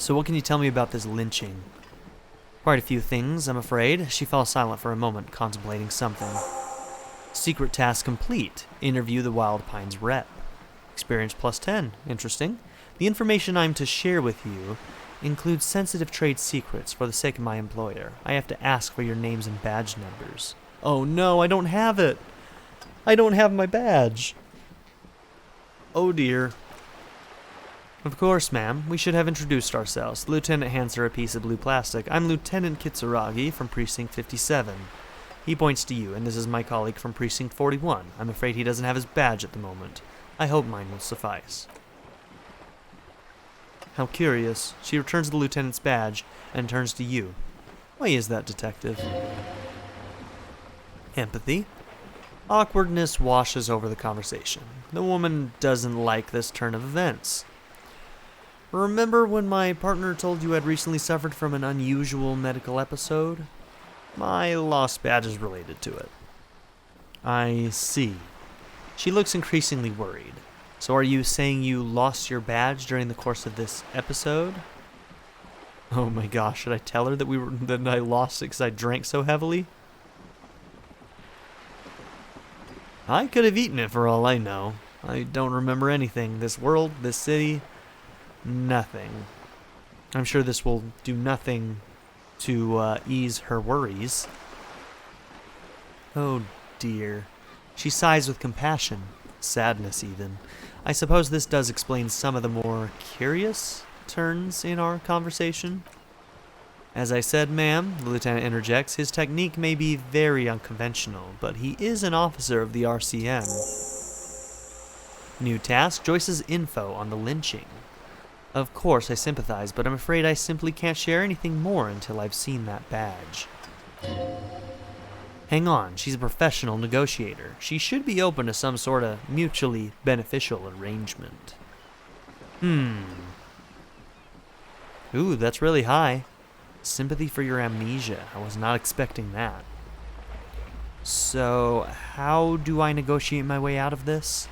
So what can you tell me about this lynching? Quite a few things, I'm afraid. She fell silent for a moment, contemplating something. Secret task complete. Interview the Wild Pines rep. Experience plus 10. Interesting. The information I'm to share with you includes sensitive trade secrets for the sake of my employer. I have to ask for your names and badge numbers. Oh no, I don't have it. I don't have my badge. Oh dear. Of course, ma'am. We should have introduced ourselves. The lieutenant hands her a piece of blue plastic. I'm Lieutenant Kitsuragi from Precinct 57. He points to you, and this is my colleague from Precinct 41. I'm afraid he doesn't have his badge at the moment. I hope mine will suffice. How curious. She returns the lieutenant's badge and turns to you. Why is that, detective? Empathy. Awkwardness washes over the conversation. The woman doesn't like this turn of events. Remember when my partner told you I'd recently suffered from an unusual medical episode? My lost badge is related to it. I see. She looks increasingly worried. So are you saying you lost your badge during the course of this episode? Oh my gosh, should I tell her that I lost it because I drank so heavily? I could have eaten it for all I know. I don't remember anything. This world, this city, nothing. I'm sure this will do nothing to ease her worries. Oh dear. She sighs with compassion, sadness even. I suppose this does explain some of the more curious turns in our conversation. As I said, ma'am, the lieutenant interjects, his technique may be very unconventional, but he is an officer of the RCM. New task, Joyce's info on the lynching. Of course, I sympathize, but I'm afraid I simply can't share anything more until I've seen that badge. Hang on, she's a professional negotiator. She should be open to some sort of mutually beneficial arrangement. Ooh, that's really high. Sympathy for your amnesia. I was not expecting that. So, how do I negotiate my way out of this?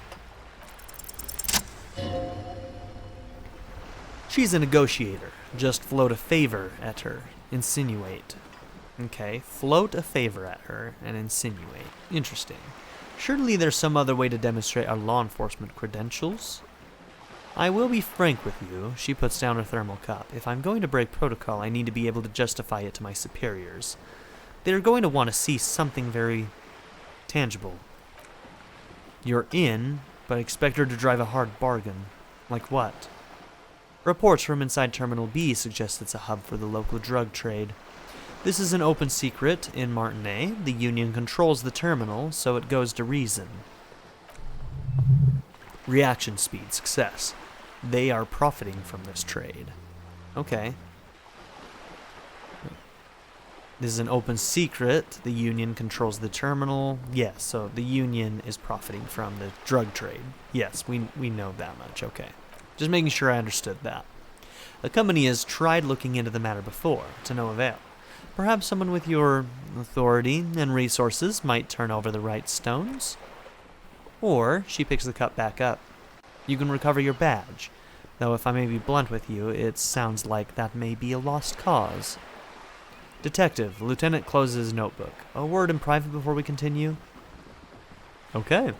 She's a negotiator. Just float a favor at her. Insinuate. Okay, float a favor at her and insinuate. Interesting. Surely there's some other way to demonstrate our law enforcement credentials? I will be frank with you. She puts down her thermal cup. If I'm going to break protocol, I need to be able to justify it to my superiors. They're going to want to see something very tangible. You're in, but expect her to drive a hard bargain. Like what? Reports from inside Terminal B suggest it's a hub for the local drug trade. This is an open secret in Martinaise. The Union controls the terminal, so it goes to reason. Reaction speed, success. They are profiting from this trade. Okay. This is an open secret. The Union controls the terminal. Yes, so the Union is profiting from the drug trade. Yes, we know that much. Okay. Just making sure I understood that. The company has tried looking into the matter before, to no avail. Perhaps someone with your authority and resources might turn over the right stones? Or, she picks the cup back up. You can recover your badge. Though if I may be blunt with you, it sounds like that may be a lost cause. Detective, the lieutenant closes his notebook. A word in private before we continue? Okay.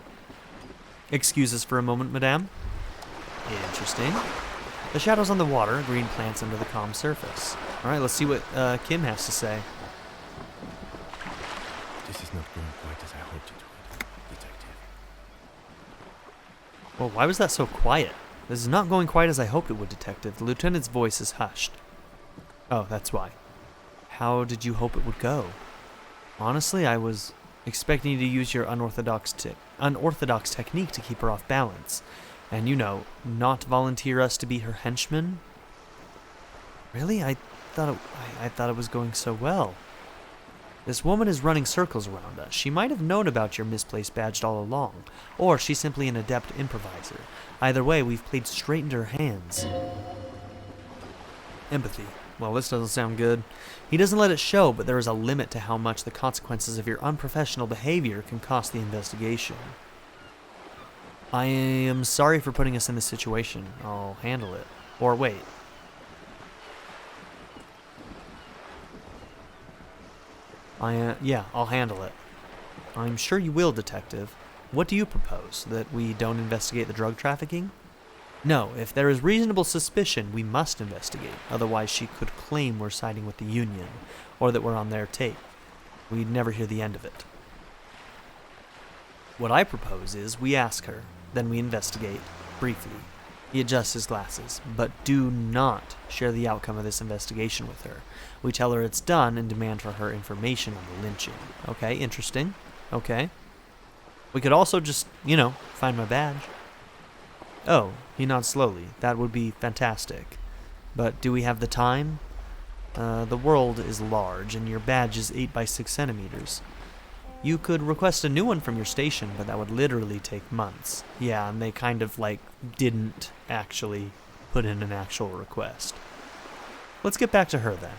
Excuse us for a moment, madame. Interesting. The shadows on the water, green plants under the calm surface. Alright, let's see what Kim has to say. This is not going quite as I hoped it would, detective. Well, why was that so quiet? This is not going quite as I hoped it would, detective. The lieutenant's voice is hushed. Oh, that's why. How did you hope it would go? Honestly, I was expecting you to use your unorthodox technique to keep her off balance. And, you know, not volunteer us to be her henchmen? Really? I thought it was going so well. This woman is running circles around us. She might have known about your misplaced badge all along, or she's simply an adept improviser. Either way, we've played straight into her hands. Empathy. Well, this doesn't sound good. He doesn't let it show, but there is a limit to how much the consequences of your unprofessional behavior can cost the investigation. I am sorry for putting us in this situation. I'll handle it. Or wait. Yeah, I'll handle it. I'm sure you will, Detective. What do you propose? That we don't investigate the drug trafficking? No, if there is reasonable suspicion, we must investigate. Otherwise, she could claim we're siding with the Union, or that we're on their tape. We'd never hear the end of it. What I propose is we ask her, then we investigate, briefly. He adjusts his glasses, but do not share the outcome of this investigation with her. We tell her it's done and demand for her information on the lynching. Okay, interesting. Okay. We could also just, find my badge. Oh, he nods slowly. That would be fantastic. But do we have the time? The world is large, and your badge is 8 by 6 centimeters. You could request a new one from your station, but that would literally take months. Yeah, and they kind of, didn't actually put in an actual request. Let's get back to her, then.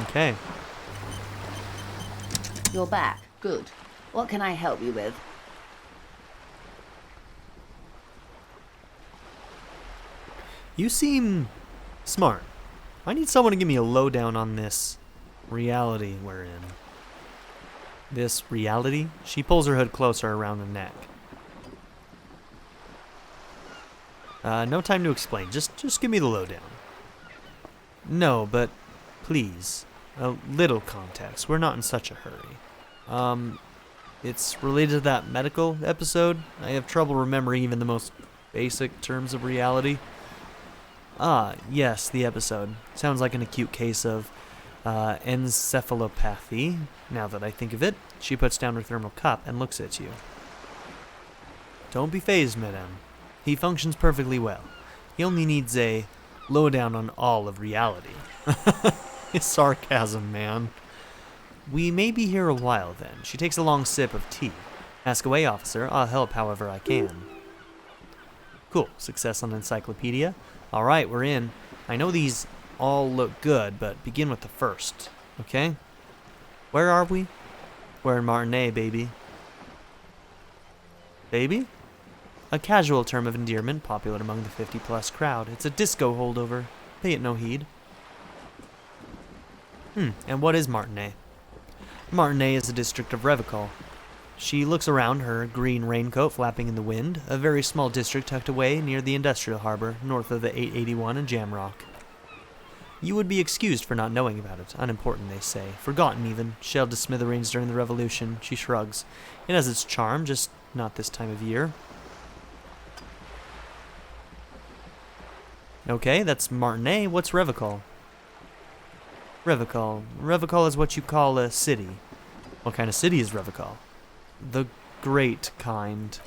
Okay. You're back. Good. What can I help you with? You seem smart. I need someone to give me a lowdown on this reality we're in. This reality? She pulls her hood closer around the neck. No time to explain. Just give me the lowdown. No, but please, a little context. We're not in such a hurry. It's related to that medical episode. I have trouble remembering even the most basic terms of reality. Ah, yes, the episode. Sounds like an acute case of encephalopathy. Now that I think of it, she puts down her thermal cup and looks at you. Don't be fazed, madame. He functions perfectly well. He only needs a lowdown on all of reality. It's sarcasm, man. We may be here a while, then. She takes a long sip of tea. Ask away, officer. I'll help however I can. Cool. Success on Encyclopedia. All right, we're in. I know these all look good, but begin with the first, okay? Where are we? We're in Martinaise, baby. Baby? A casual term of endearment popular among the 50-plus crowd. It's a disco holdover. Pay it no heed. And what is Martinaise? Martinaise is a district of Revachol. She looks around, her green raincoat flapping in the wind, a very small district tucked away near the industrial harbor, north of the 881 and Jamrock. You would be excused for not knowing about it. Unimportant, they say. Forgotten, even. Shelled to smithereens during the Revolution. She shrugs. It has its charm, just not this time of year. Okay, that's Martinaise. What's Revachol? Revachol. Revachol is what you call a city. What kind of city is Revachol? The great kind.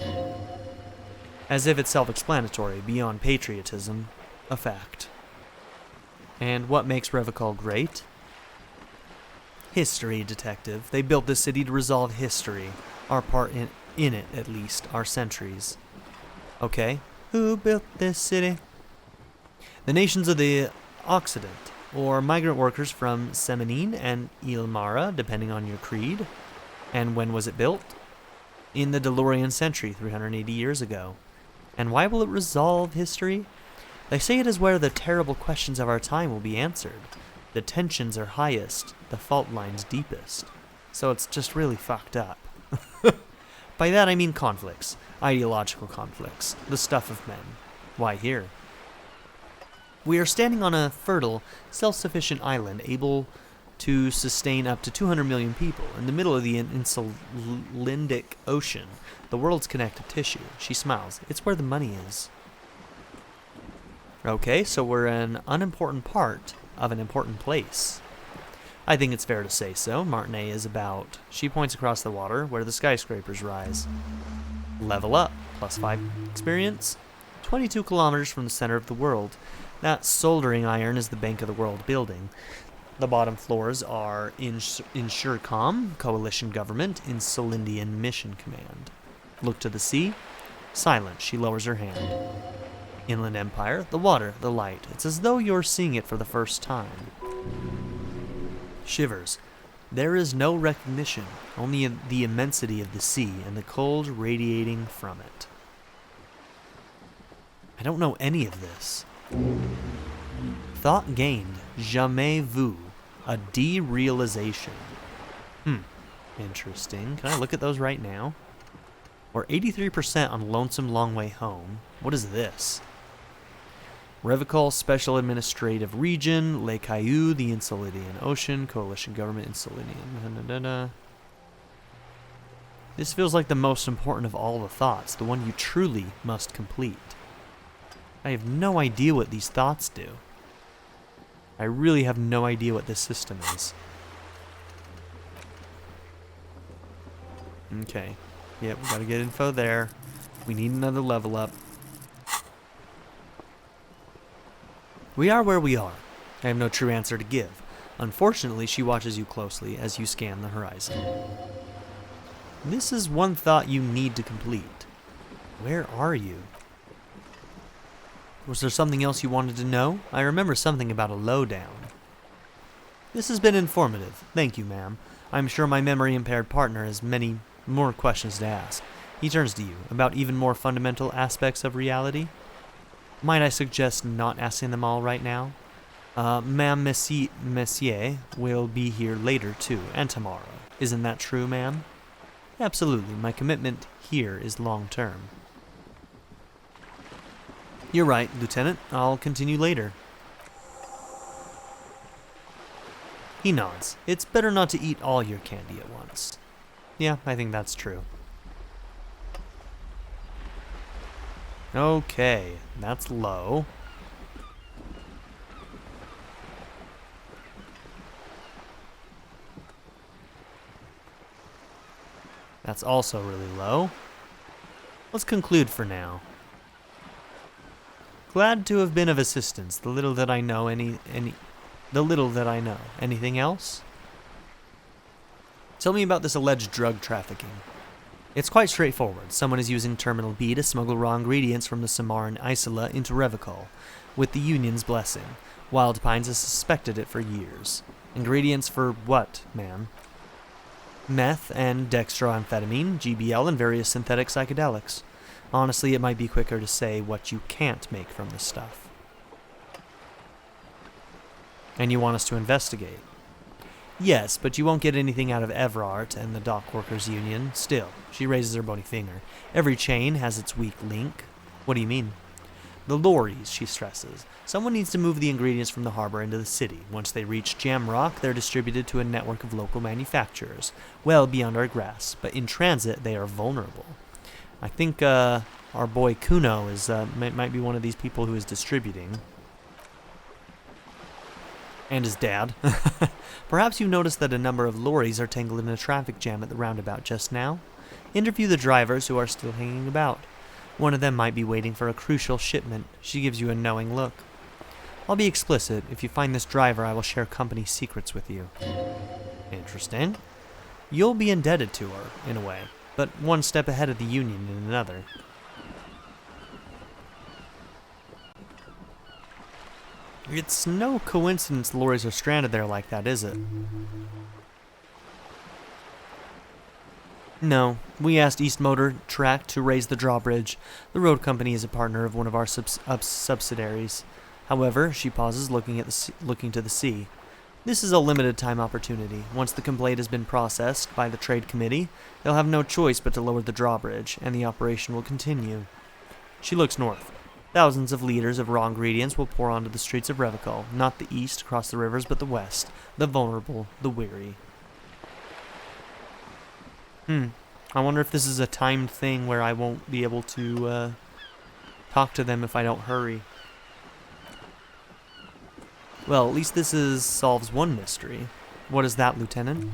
As if it's self-explanatory, beyond patriotism, a fact. And what makes Revachol great? History, detective. They built this city to resolve history. Our part in it, at least. Our centuries. Okay. Who built this city? The nations of the Occident, or migrant workers from Semenine and Ilmara, depending on your creed. And when was it built? In the Delorian century, 380 years ago. And why will it resolve history? They say it is where the terrible questions of our time will be answered. The tensions are highest, the fault lines deepest. So it's just really fucked up. By that I mean conflicts, ideological conflicts, the stuff of men. Why here? We are standing on a fertile, self-sufficient island able to sustain up to 200 million people in the middle of the Insulindic Ocean, the world's connective tissue. She smiles. It's where the money is. Okay, so we're an unimportant part of an important place. I think it's fair to say so. Martinaise is about... She points across the water where the skyscrapers rise. Level up. +5 experience. 22 kilometers from the center of the world. That soldering iron is the Bank of the World building. The bottom floors are Insurcom, Coalition Government, Insulindian Mission Command. Look to the sea. Silent. She lowers her hand. Inland Empire. The water, the light. It's as though you're seeing it for the first time. Shivers. There is no recognition, only the immensity of the sea and the cold radiating from it. I don't know any of this. Thought gained. Jamais vu. A derealization. Interesting. Can I look at those right now? Or 83% on Lonesome Long Way Home. What is this? Revachol Special Administrative Region, Les Cailloux, the Insulidian Ocean, Coalition Government, Insulidian. This feels like the most important of all the thoughts, the one you truly must complete. I have no idea what these thoughts do. I really have no idea what this system is. Okay. Yep, we gotta get info there. We need another level up. We are where we are. I have no true answer to give. Unfortunately, she watches you closely as you scan the horizon. This is one thought you need to complete. Where are you? Was there something else you wanted to know? I remember something about a lowdown. This has been informative. Thank you, ma'am. I'm sure my memory-impaired partner has many more questions to ask. He turns to you, about even more fundamental aspects of reality. Might I suggest not asking them all right now? Ma'am, Messier will be here later, too, and tomorrow. Isn't that true, ma'am? Absolutely. My commitment here is long-term. You're right, Lieutenant. I'll continue later. He nods. It's better not to eat all your candy at once. Yeah, I think that's true. Okay, that's low. That's also really low. Let's conclude for now. Glad to have been of assistance. The little that I know, the little that I know. Anything else? Tell me about this alleged drug trafficking. It's quite straightforward. Someone is using Terminal B to smuggle raw ingredients from the Samaran Isola into Revachol, with the Union's blessing. Wild Pines has suspected it for years. Ingredients for what, ma'am? Meth and dextroamphetamine, GBL, and various synthetic psychedelics. Honestly, it might be quicker to say what you can't make from the stuff. And you want us to investigate? Yes, but you won't get anything out of Everart and the Dock Workers Union. Still, she raises her bony finger. Every chain has its weak link. What do you mean? The lorries, she stresses. Someone needs to move the ingredients from the harbor into the city. Once they reach Jamrock, they're distributed to a network of local manufacturers, well beyond our grasp, but in transit, they are vulnerable. I think our boy Kuno might be one of these people who is distributing. And his dad. Perhaps you noticed that a number of lorries are tangled in a traffic jam at the roundabout just now. Interview the drivers who are still hanging about. One of them might be waiting for a crucial shipment. She gives you a knowing look. I'll be explicit. If you find this driver, I will share company secrets with you. Interesting. You'll be indebted to her, in a way, but one step ahead of the Union in another. It's no coincidence the lorries are stranded there like that, is it? No. We asked East Motor Track to raise the drawbridge. The road company is a partner of one of our subsidiaries. However, she pauses, looking to the sea. This is a limited time opportunity. Once the complaint has been processed by the Trade Committee, they'll have no choice but to lower the drawbridge, and the operation will continue. She looks north. Thousands of liters of raw ingredients will pour onto the streets of Revachol, not the east across the rivers, but the west, the vulnerable, the weary. I wonder if this is a timed thing where I won't be able to talk to them if I don't hurry. Well, at least this solves one mystery. What is that, Lieutenant?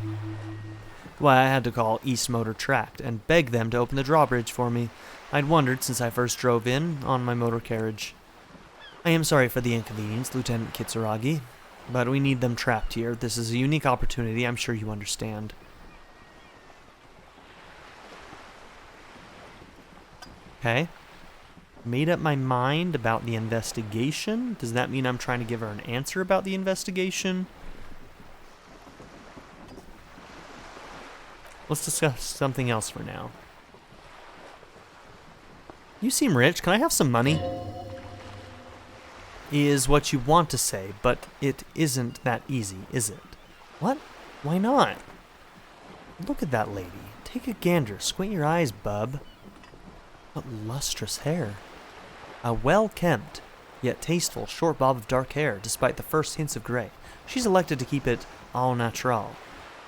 Why, I had to call East Motor Tract and beg them to open the drawbridge for me. I'd wondered since I first drove in on my motor carriage. I am sorry for the inconvenience, Lieutenant Kitsuragi, but we need them trapped here. This is a unique opportunity, I'm sure you understand. Okay. Made up my mind about the investigation. Does that mean I'm trying to give her an answer about the investigation? Let's discuss something else for now. You seem rich. Can I have some money? Is what you want to say, but it isn't that easy, is it? What? Why not? Look at that lady. Take a gander. Squint your eyes, bub. What lustrous hair. A well-kempt, yet tasteful, short bob of dark hair, despite the first hints of gray. She's elected to keep it au naturel,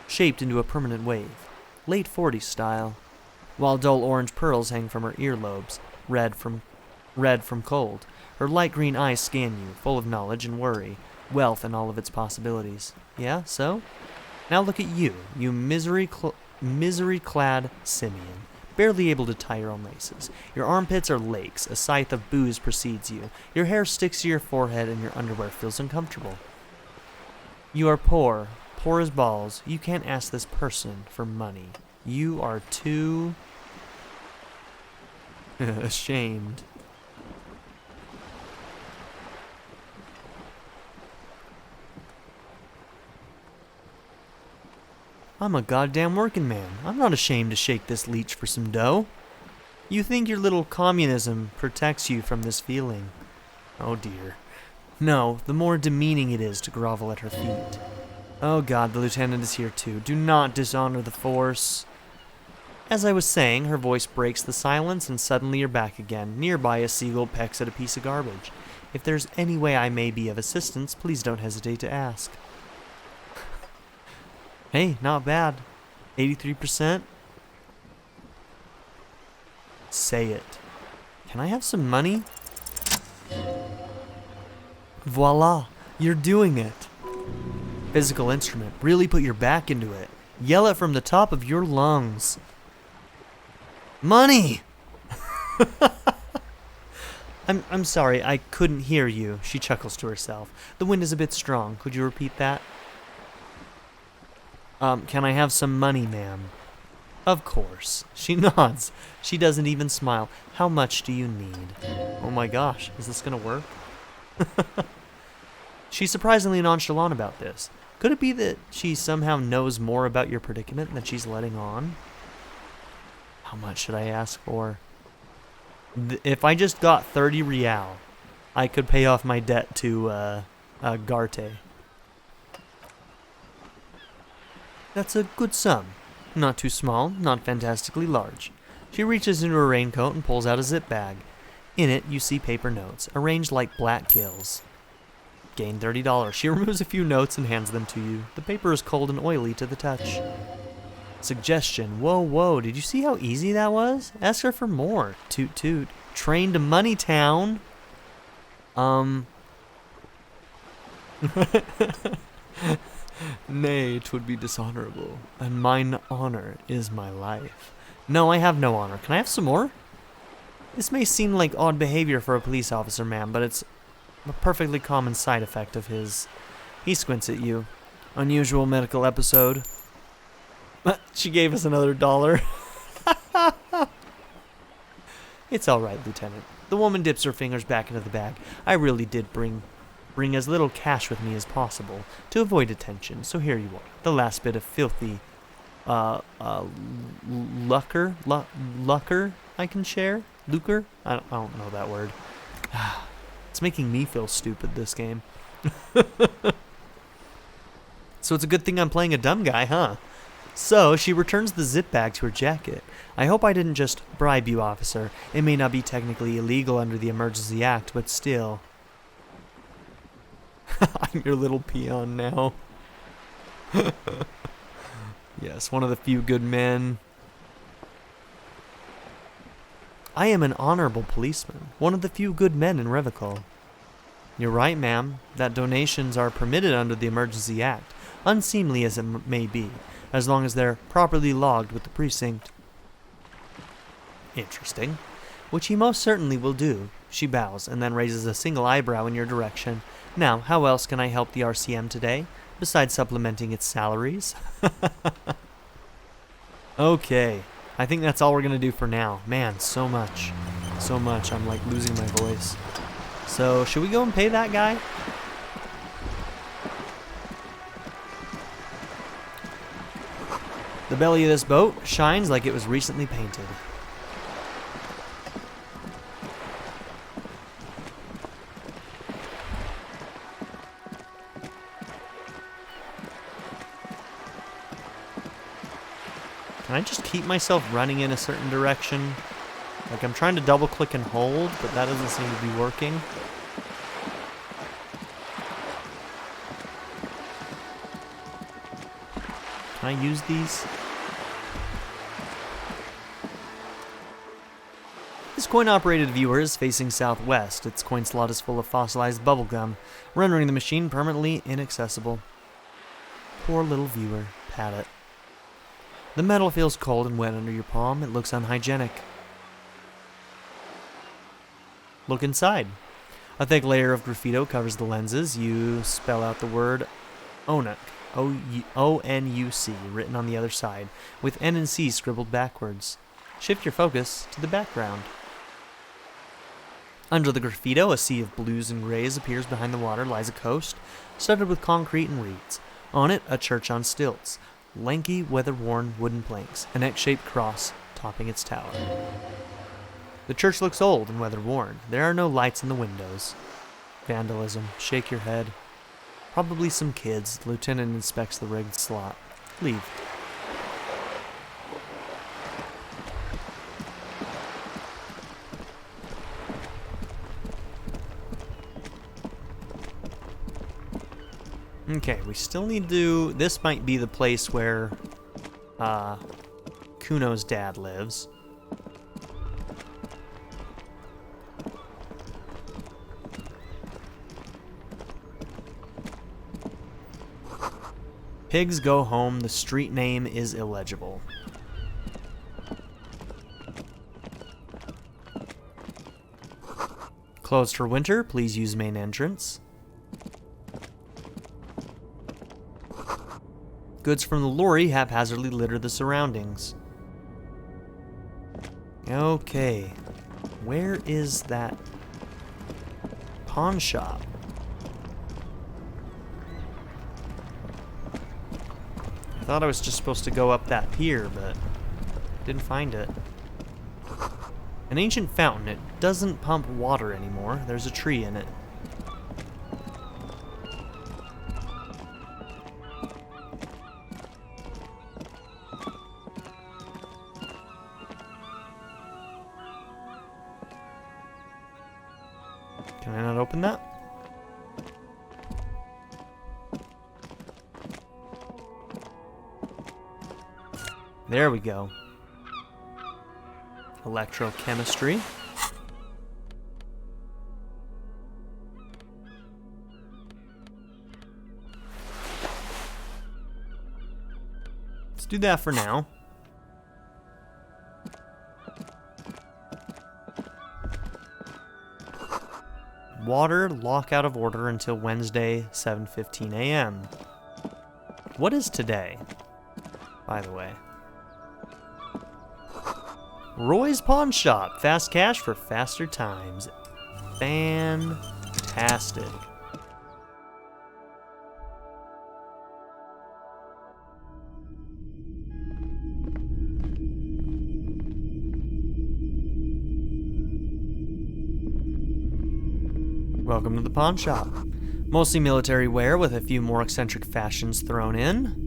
shaped into a permanent wave, late 40s style, while dull orange pearls hang from her earlobes, red from cold. Her light green eyes scan you, full of knowledge and worry, wealth and all of its possibilities. Yeah, so? Now look at you, you misery-clad simian, barely able to tie your own laces. Your armpits are lakes, a scythe of booze precedes you. Your hair sticks to your forehead and your underwear feels uncomfortable. You are poor as balls. You can't ask this person for money. You are too ashamed. I'm a goddamn working man. I'm not ashamed to shake this leech for some dough. You think your little communism protects you from this feeling. Oh dear. No, the more demeaning it is to grovel at her feet. Oh God, the lieutenant is here too. Do not dishonor the force. As I was saying, her voice breaks the silence and suddenly you're back again. Nearby, a seagull pecks at a piece of garbage. If there's any way I may be of assistance, please don't hesitate to ask. Hey, not bad. 83%. Say it. Can I have some money? Voila, you're doing it. Physical instrument. Really put your back into it. Yell it from the top of your lungs. Money! I'm sorry, I couldn't hear you, she chuckles to herself. The wind is a bit strong. Could you repeat that? Can I have some money, ma'am? Of course. She nods. She doesn't even smile. How much do you need? Oh my gosh, is this gonna work? She's surprisingly nonchalant about this. Could it be that she somehow knows more about your predicament than she's letting on? How much should I ask for? If I just got 30 real, I could pay off my debt to Garte. That's a good sum. Not too small, not fantastically large. She reaches into her raincoat and pulls out a zip bag. In it, you see paper notes, arranged like black gills. Gain $30. She removes a few notes and hands them to you. The paper is cold and oily to the touch. Suggestion. Whoa, did you see how easy that was? Ask her for more. Toot toot. Train to Money Town. Nay, 'twould be dishonorable, and mine honor is my life. No, I have no honor. Can I have some more? This may seem like odd behavior for a police officer, ma'am, but it's a perfectly common side effect of his. He squints at you. Unusual medical episode. She gave us another $1. It's all right, Lieutenant. The woman dips her fingers back into the bag. I really did bring as little cash with me as possible to avoid attention, so here you are. The last bit of filthy lucre I can share? Lucre? I don't know that word. It's making me feel stupid, this game. So it's a good thing I'm playing a dumb guy, huh? So she returns the zip bag to her jacket. I hope I didn't just bribe you, officer. It may not be technically illegal under the Emergency Act, but still. I'm your little peon now. Yes, one of the few good men. I am an honorable policeman, one of the few good men in Revachol. You're right, ma'am, that donations are permitted under the Emergency Act, unseemly as it may be, as long as they're properly logged with the precinct. Interesting. Which he most certainly will do. She bows and then raises a single eyebrow in your direction. Now, how else can I help the RCM today, besides supplementing its salaries? Okay, I think that's all we're going to do for now. Man, so much. So much, I'm like losing my voice. So, should we go and pay that guy? The belly of this boat shines like it was recently painted. Can I just keep myself running in a certain direction? Like, I'm trying to double click and hold, but that doesn't seem to be working. Can I use these? This coin-operated viewer is facing southwest. Its coin slot is full of fossilized bubblegum, rendering the machine permanently inaccessible. Poor little viewer. Pat it. The metal feels cold and wet under your palm. It looks unhygienic. Look inside. A thick layer of graffito covers the lenses. You spell out the word Onuc, O-N-U-C, written on the other side, with N and C scribbled backwards. Shift your focus to the background. Under the graffito, a sea of blues and grays appears. Behind the water lies a coast, studded with concrete and reeds. On it, a church on stilts, lanky, weather-worn wooden planks, an X-shaped cross topping its tower. The church looks old and weather-worn. There are no lights in the windows. Vandalism. Shake your head. Probably some kids. The lieutenant inspects the rigged slot. Leave. Okay, we still need to... This might be the place where Kuno's dad lives. Pigs go home. The street name is illegible. Closed for winter. Please use main entrance. Goods from the lorry haphazardly litter the surroundings. Okay. Where is that pawn shop? I thought I was just supposed to go up that pier, but didn't find it. An ancient fountain. It doesn't pump water anymore. There's a tree in it. Can I not open that? There we go. Electrochemistry. Let's do that for now. Water, lock out of order until Wednesday, 7:15 a.m. What is today, by the way? Roy's Pawn Shop. Fast cash for faster times. Fantastic. Welcome to the pawn shop. Mostly military wear with a few more eccentric fashions thrown in.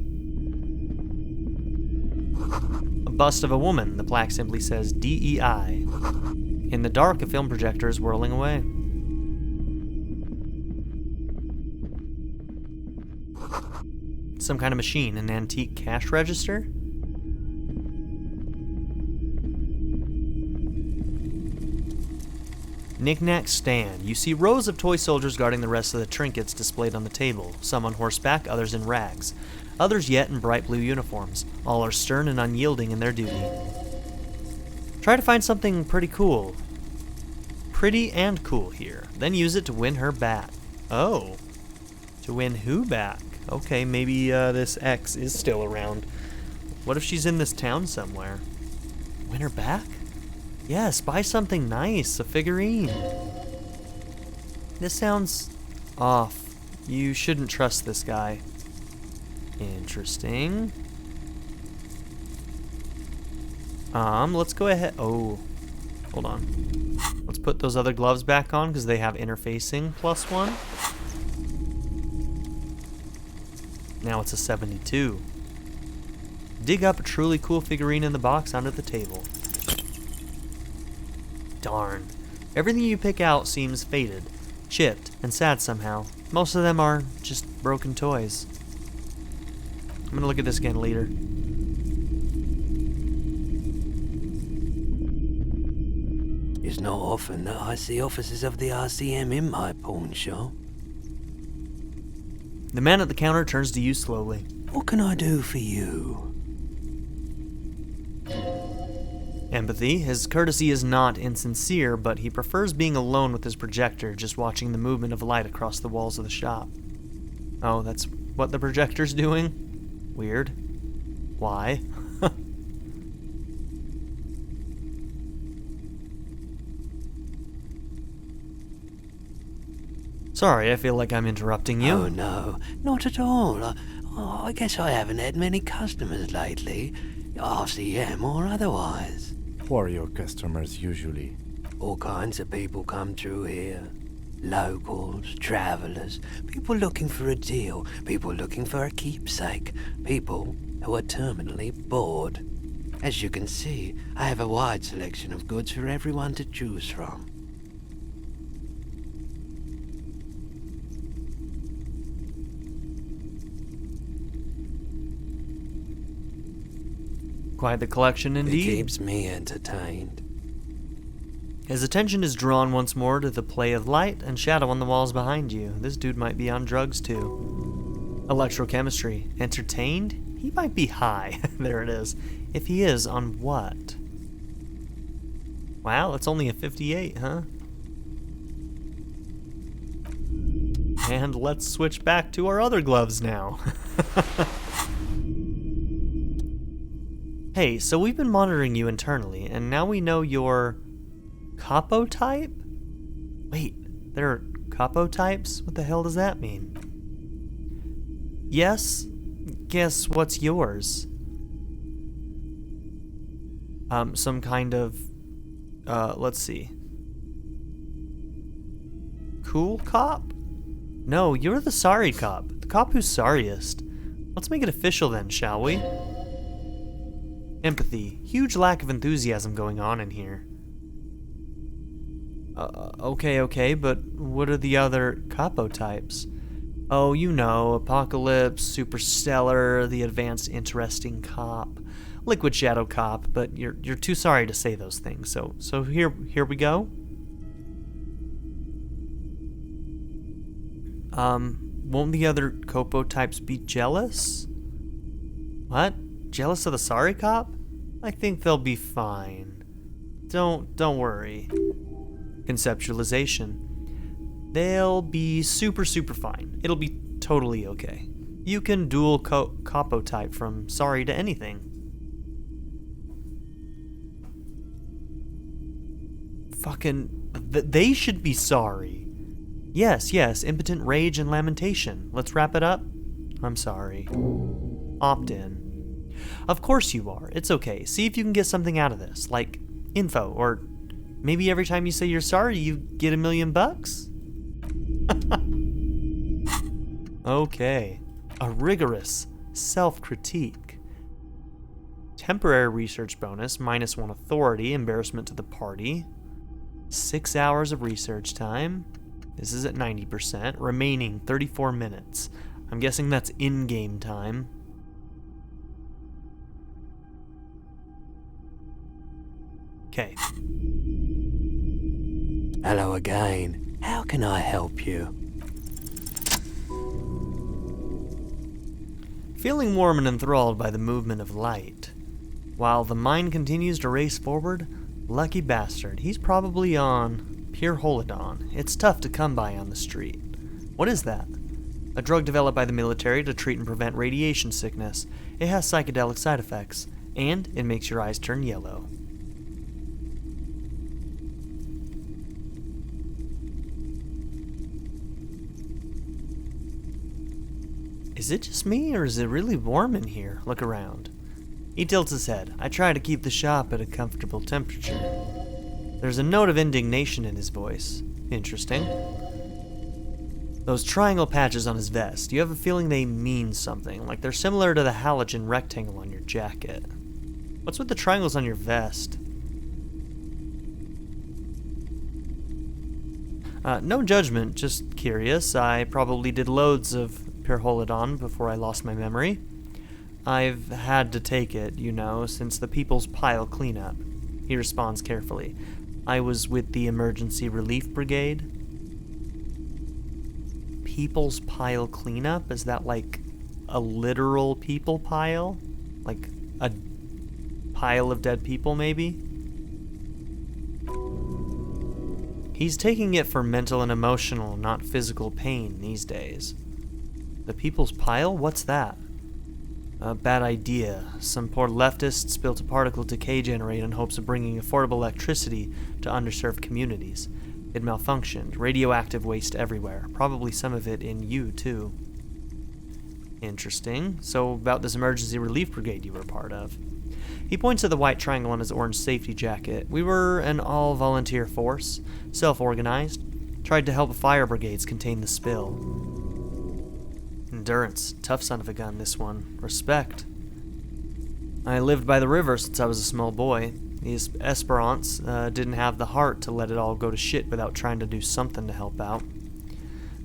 A bust of a woman. The plaque simply says DEI. In the dark, a film projector is whirling away. Some kind of machine. An antique cash register? Knick-knack stand. You see rows of toy soldiers guarding the rest of the trinkets displayed on the table. Some on horseback, others in rags. Others yet in bright blue uniforms. All are stern and unyielding in their duty. Try to find something pretty cool. Pretty and cool here. Then use it to win her back. Oh. To win who back? Okay, maybe this X is still around. What if she's in this town somewhere? Win her back? Yes, buy something nice, a figurine. This sounds off. You shouldn't trust this guy. Interesting. Let's go ahead. Oh, hold on. Let's put those other gloves back on because they have interfacing +1. Now it's a 72. dig up a truly cool figurine in the box onto the table. Darn. Everything you pick out seems faded, chipped, and sad somehow. Most of them are just broken toys. I'm gonna look at this again later. It's not often that I see officers of the RCM in my pawn shop. The man at the counter turns to you slowly. What can I do for you? Empathy. His courtesy is not insincere, but he prefers being alone with his projector, just watching the movement of light across the walls of the shop. Oh, that's what the projector's doing? Weird. Why? Sorry, I feel like I'm interrupting you. Oh no, not at all. I guess I haven't had many customers lately, RCM or otherwise. Who are your customers usually? All kinds of people come through here. Locals, travellers, people looking for a deal, people looking for a keepsake, people who are terminally bored. As you can see, I have a wide selection of goods for everyone to choose from. Quite the collection indeed. It keeps me entertained. His attention is drawn once more to the play of light and shadow on the walls behind you. This dude might be on drugs too. Electrochemistry. Entertained? He might be high. There it is. If he is, on what? Wow, it's only a 58, huh? And let's switch back to our other gloves now. Hey, so we've been monitoring you internally, and now we know your capo type? Wait, there are capo types? What the hell does that mean? Yes? Guess what's yours? Some kind of, let's see. Cool cop? No, you're the sorry cop. The cop who's sorriest. Let's make it official then, shall we? Empathy. Huge lack of enthusiasm going on in here. Okay, but what are the other capo types? Oh, you know, Apocalypse, Superstellar, the Advanced Interesting Cop, Liquid Shadow Cop, but you're too sorry to say those things, so here we go. Won't the other capo types be jealous? What? Jealous of the sorry cop? I think they'll be fine. Don't worry. Conceptualization. They'll be super fine. It'll be totally okay. You can dual capo type from sorry to anything. Fucking... they should be sorry. Yes, impotent rage and lamentation. Let's wrap it up. I'm sorry. Opt in. Of course you are. It's okay. See if you can get something out of this, like info, or maybe every time you say you're sorry, you get $1 million bucks? Okay. A rigorous self-critique. Temporary research bonus, -1 authority, embarrassment to the party. 6 hours of research time. This is at 90%. Remaining 34 minutes. I'm guessing that's in-game time. Okay. Hello again. How can I help you? Feeling warm and enthralled by the movement of light. While the mind continues to race forward, lucky bastard, he's probably on pure holodon. It's tough to come by on the street. What is that? A drug developed by the military to treat and prevent radiation sickness. It has psychedelic side effects, and it makes your eyes turn yellow. Is it just me, or is it really warm in here? Look around. He tilts his head. I try to keep the shop at a comfortable temperature. There's a note of indignation in his voice. Interesting. Those triangle patches on his vest, you have a feeling they mean something, like they're similar to the halogen rectangle on your jacket. What's with the triangles on your vest? No judgment, just curious. I probably did loads of Pyrrholidon before I lost my memory. I've had to take it, you know, since the People's Pile cleanup. He responds carefully. I was with the Emergency Relief Brigade. People's Pile cleanup? Is that like a literal people pile? Like a pile of dead people, maybe? He's taking it for mental and emotional, not physical pain these days. The People's Pile? What's that? A bad idea. Some poor leftists built a particle decay generator in hopes of bringing affordable electricity to underserved communities. It malfunctioned. Radioactive waste everywhere. Probably some of it in you, too. Interesting. So, about this emergency relief brigade you were part of. He points to the white triangle on his orange safety jacket. We were an all-volunteer force, self-organized, tried to help fire brigades contain the spill. Endurance. Tough son of a gun, this one. Respect. I lived by the river since I was a small boy. The Esperance didn't have the heart to let it all go to shit without trying to do something to help out.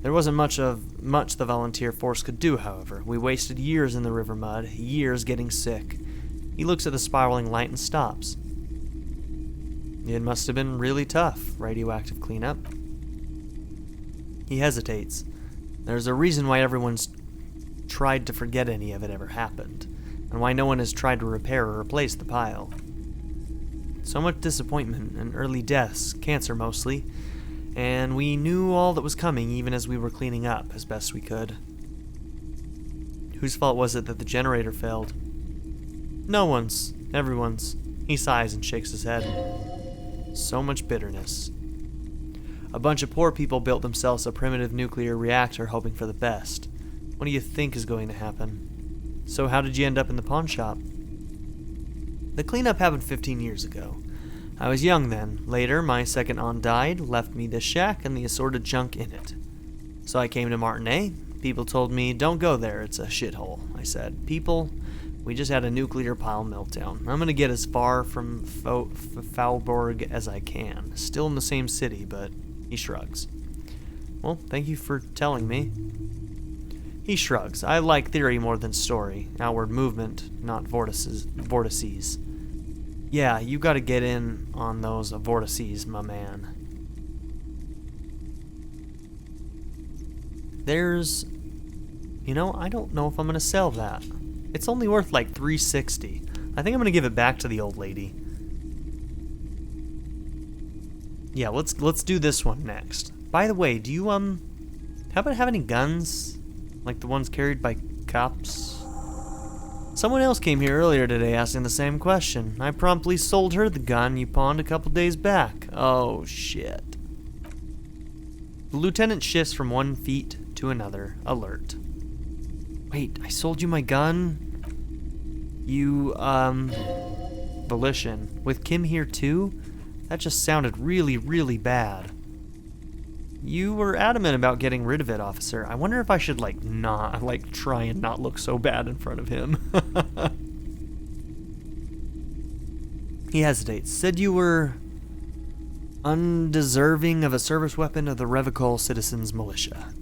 There wasn't much the volunteer force could do, however. We wasted years in the river mud, years getting sick. He looks at the spiraling light and stops. It must have been really tough, radioactive cleanup. He hesitates. There's a reason why everyone's tried to forget any of it ever happened, and why no one has tried to repair or replace the pile. So much disappointment and early deaths, cancer mostly, and we knew all that was coming even as we were cleaning up as best we could. Whose fault was it that the generator failed? No one's. Everyone's. He sighs and shakes his head. So much bitterness. A bunch of poor people built themselves a primitive nuclear reactor hoping for the best. What do you think is going to happen? So how did you end up in the pawn shop? The cleanup happened 15 years ago. I was young then. Later, my second aunt died, left me this shack and the assorted junk in it. So I came to Martinaise. People told me, don't go there, it's a shithole. I said, people, we just had a nuclear pile meltdown. I'm gonna get as far from Faubourg as I can. Still in the same city, but he shrugs. Well, thank you for telling me. He shrugs. I like theory more than story. Outward movement, not vortices. Yeah, you gotta get in on those vortices, my man. There's... You know, I don't know if I'm gonna sell that. It's only worth like $360. I think I'm gonna give it back to the old lady. Yeah, let's do this one next. By the way, do you happen to have any guns? Like the ones carried by cops? Someone else came here earlier today asking the same question. I promptly sold her the gun you pawned a couple days back. Oh, shit. The lieutenant shifts from one feet to another, alert. Wait, I sold you my gun? You, Volition. With Kim here too? That just sounded really, really bad. You were adamant about getting rid of it, officer. I wonder if I should, try and not look so bad in front of him. He hesitates. Said you were undeserving of a service weapon of the Revachol Citizens Militia.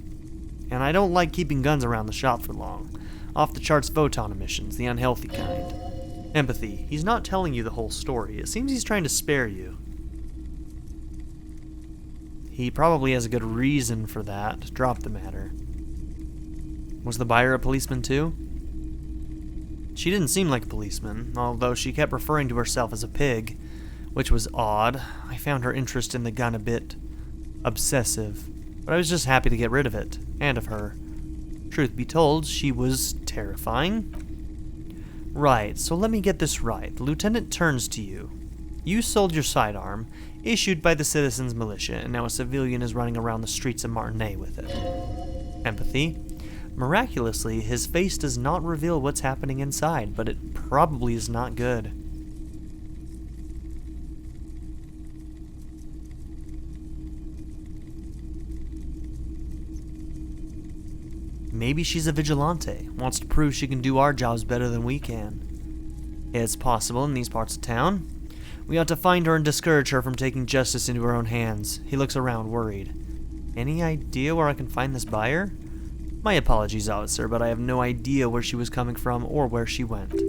And I don't like keeping guns around the shop for long. Off the charts photon emissions, the unhealthy kind. Empathy. He's not telling you the whole story. It seems he's trying to spare you. He probably has a good reason for that. Drop the matter. Was the buyer a policeman too? She didn't seem like a policeman, although she kept referring to herself as a pig, which was odd. I found her interest in the gun a bit obsessive, but I was just happy to get rid of it, and of her. Truth be told, she was terrifying. Right, so let me get this right. The lieutenant turns to you. You sold your sidearm, issued by the Citizens Militia, and now a civilian is running around the streets of Martinaise with it. Empathy. Miraculously, his face does not reveal what's happening inside, but it probably is not good. Maybe she's a vigilante, wants to prove she can do our jobs better than we can. It's possible in these parts of town. We ought to find her and discourage her from taking justice into her own hands. He looks around, worried. Any idea where I can find this buyer? My apologies, officer, but I have no idea where she was coming from or where she went.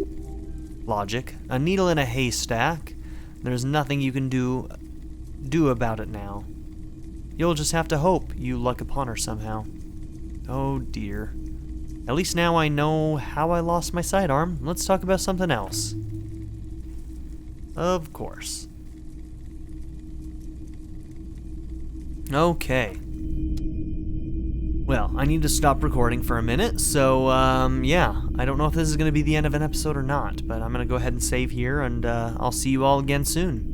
Logic. A needle in a haystack. There's nothing you can do about it now. You'll just have to hope you luck upon her somehow. Oh dear. At least now I know how I lost my sidearm. Let's talk about something else. Of course. Okay. Well, I need to stop recording for a minute, so, yeah. I don't know if this is going to be the end of an episode or not, but I'm going to go ahead and save here, and I'll see you all again soon.